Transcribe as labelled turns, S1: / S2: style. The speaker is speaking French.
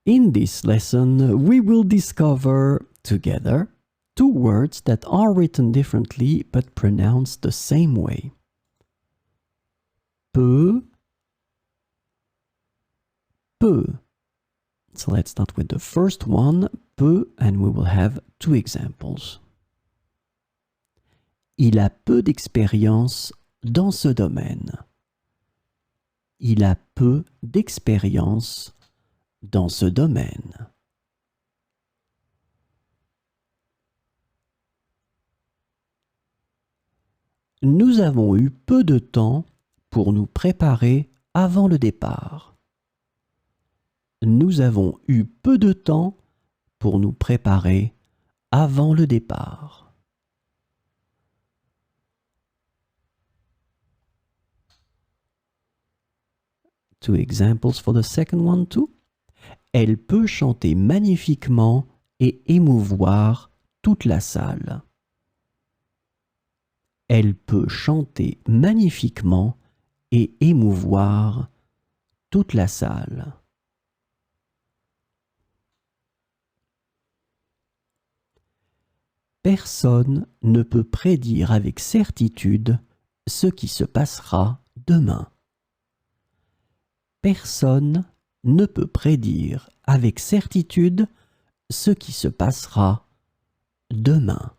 S1: In this lesson, we will discover together two words that are written differently but pronounced the same way. Peut. So let's start with the first one, peut, and we will have two examples. Il a peu d'expérience dans ce domaine. Il a peu d'expérience dans ce domaine. Nous avons eu peu de temps pour nous préparer avant le départ. Nous avons eu peu de temps pour nous préparer avant le départ. Two examples for the second one too. Elle peut chanter magnifiquement et émouvoir toute la salle. Elle peut chanter magnifiquement et émouvoir toute la salle. Personne ne peut prédire avec certitude ce qui se passera demain. Personne ne peut prédire avec certitude ce qui se passera demain.